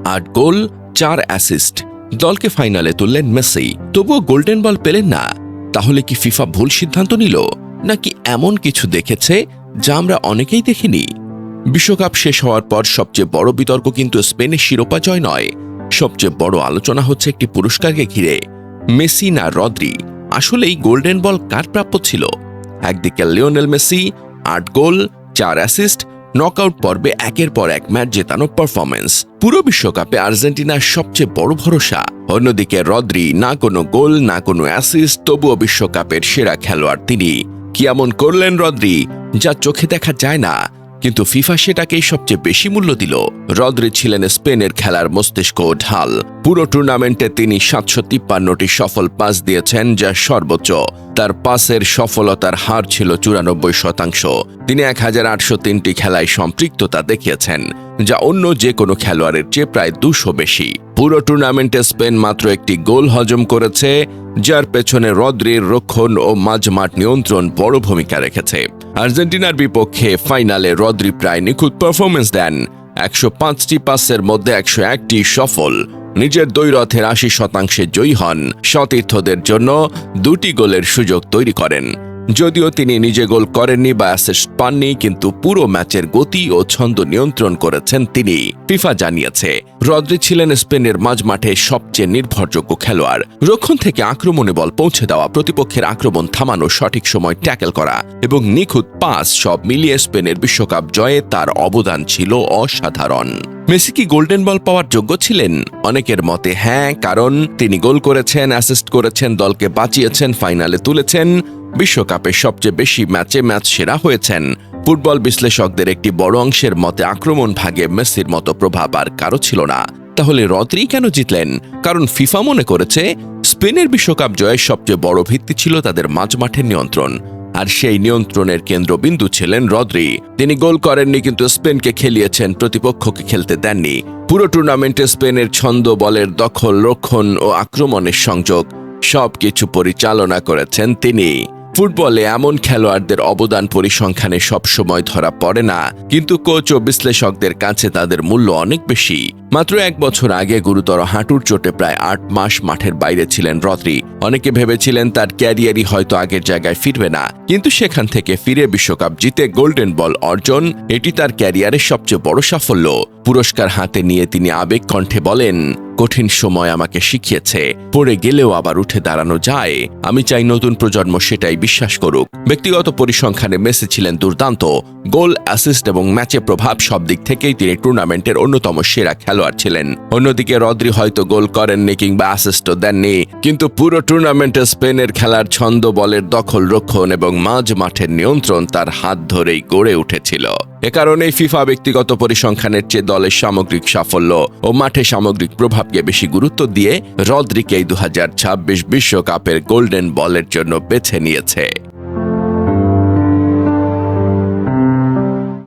8 গোল 4 assist, দলকে ফাইনালে তুললেন মেসি। তবুও গোল্ডেন বল পেলেন না। তাহলে কি ফিফা ভুল সিদ্ধান্ত নিল, নাকি এমন কিছু দেখেছে যা আমরা অনেকেই দেখিনি? বিশ্বকাপ শেষ হওয়ার পর সবচেয়ে বড় বিতর্ক কিন্তু স্পেনের শিরোপা জয় নয়। সবচেয়ে বড় আলোচনা হচ্ছে একটি পুরস্কারকে ঘিরে। মেসি না রদ্রি, আসলেই গোল্ডেন বল কার প্রাপ্য ছিল? একদিকে লিওনেল মেসি 8 গোল 4 অ্যাসিস্ট, নকআউট পর্বে একের পর এক ম্যাচ জেতানো পারফরমেন্স, পুরো বিশ্বকাপে আর্জেন্টিনার সবচেয়ে বড় ভরসা। অন্যদিকে রদ্রি না কোনো গোল না কোনো অ্যাসিস্ট, তবুও বিশ্বকাপের সেরা খেলোয়াড় তিনি। কি এমন করলেন রদ্রি যা চোখে দেখা যায় না, কিন্তু ফিফা সেটাকেই সবচেয়ে বেশি মূল্য দিল। রদ্রি ছিলেন স্পেনের খেলার মস্তিষ্ক ও ঢাল। পুরো টুর্নামেন্টে তিনি 753টি সফল পাস দিয়েছেন, যা সর্বোচ্চ। তার পাসের সফলতার হার ছিল 94%। তিনি 1803টি খেলায় সম্পৃক্ততা দেখিয়েছেন, যা অন্য যে কোনো খেলোয়াড়ের চেয়ে প্রায় 200 বেশি। পুরো টুর্নামেন্টে স্পেন মাত্র একটি গোল হজম করেছে, যার পেছনে রদ্রির রক্ষণ ও মাঝমাঠ নিয়ন্ত্রণ বড় ভূমিকা রেখেছে। আর্জেন্টিনার বিপক্ষে ফাইনালে রদ্রি প্রায় নিখুঁত পারফরমেন্স দেন। 105টি পাসের মধ্যে 101টি সফল, নিজের দ্বৈরথের 80% জয়ী হন। সতীর্থদের জন্য 2টি গোলের সুযোগ তৈরি করেন। যদিও তিনি নিজে গোল করেননি বা অ্যাসিস্ট পাননি, কিন্তু পুরো ম্যাচের গতি ও ছন্দ নিয়ন্ত্রণ করেছেন তিনি। ফিফা জানিয়েছে রদ্রি ছিলেন স্পেনের মাঝমাঠে সবচেয়ে নির্ভরযোগ্য খেলোয়াড়। রক্ষণ থেকে আক্রমণে বল পৌঁছে দেওয়া, প্রতিপক্ষের আক্রমণ থামানো, সঠিক সময় ট্যাকেল করা এবং নিখুঁত পাস, সব মিলিয়ে স্পেনের বিশ্বকাপ জয়ে তার অবদান ছিল অসাধারণ। মেসি কি গোল্ডেন বল পাওয়ার যোগ্য ছিলেন? অনেকের মতে হ্যাঁ, কারণ তিনি গোল করেছেন, অ্যাসিস্ট করেছেন, দলকে বাঁচিয়েছেন, ফাইনালে তুলেছেন, বিশ্বকাপে সবচেয়ে বেশি ম্যাচে ম্যাচ সেরা হয়েছেন। ফুটবল বিশ্লেষকদের একটি বড় অংশের মতে আক্রমণ ভাগে মেসির মতো প্রভাব আর কারো ছিল না। তাহলে রদ্রি কেন জিতলেন? কারণ ফিফা মনে করেছে স্পেনের বিশ্বকাপ জয়ের সবচেয়ে বড় ভিত্তি ছিল তাদের মাঝমাঠের নিয়ন্ত্রণ, আর সেই নিয়ন্ত্রণের কেন্দ্রবিন্দু ছিলেন রদ্রি। তিনি গোল করেননি, কিন্তু স্পেনকে খেলিয়েছেন, প্রতিপক্ষকে খেলতে দেননি। পুরো টুর্নামেন্টে স্পেনের ছন্দ, বলের দখল, রক্ষণ ও আক্রমণের সংযোগ সবকিছু পরিচালনা করেছেন তিনি। ফুটবলে এমন খেলোয়াড়দের অবদান পরিসংখ্যানে সবসময় ধরা পড়ে না, কিন্তু কোচ ও বিশ্লেষকদের কাছে তাদের মূল্য অনেক বেশি। মাত্র 1 বছর আগে গুরুতর হাঁটুর চোটে প্রায় 8 মাস মাঠের বাইরে ছিলেন রদ্রি। অনেকে ভেবেছিলেন তার ক্যারিয়ারই হয়তো আগের জায়গায় ফিরবে না, কিন্তু সেখান থেকে ফিরে বিশ্বকাপ জিতে গোল্ডেন বল অর্জন, এটি তার ক্যারিয়ারের সবচেয়ে বড় সাফল্য। পুরস্কার হাতে নিয়ে তিনি আবেগ কণ্ঠে বলেন, কঠিন সময় আমাকে শিখিয়েছে, পড়ে গেলেও আবার উঠে দাঁড়ানো যায়। আমি চাই নতুন প্রজন্ম সেটাই বিশ্বাস করুক। ব্যক্তিগত পরিসংখ্যানে মেসি ছিলেন দুর্দান্ত। গোল, অ্যাসিস্ট এবং ম্যাচে প্রভাব সব দিক থেকেই তিনি টুর্নামেন্টের অন্যতম সেরা খেলোয়াড় ছিলেন। অন্যদিকে রদ্রি হয়তো গোল করেননি কিংবা অ্যাসিস্টও দেননি, কিন্তু পুরো টুর্নামেন্টে স্পেনের খেলার ছন্দ, বলের দখল, রক্ষণ এবং মাঝ মাঠের নিয়ন্ত্রণ তার হাত ধরেই গড়ে উঠেছিল। এ কারণেই ফিফা ব্যক্তিগত পরিসংখ্যানের চেয়ে দলের সামগ্রিক সাফল্য ও মাঠে সামগ্রিক প্রভাবকে বেশি গুরুত্ব দিয়ে রদ্রিকে 2026 বিশ্বকাপের গোল্ডেন বলের জন্য বেছে নিয়েছে।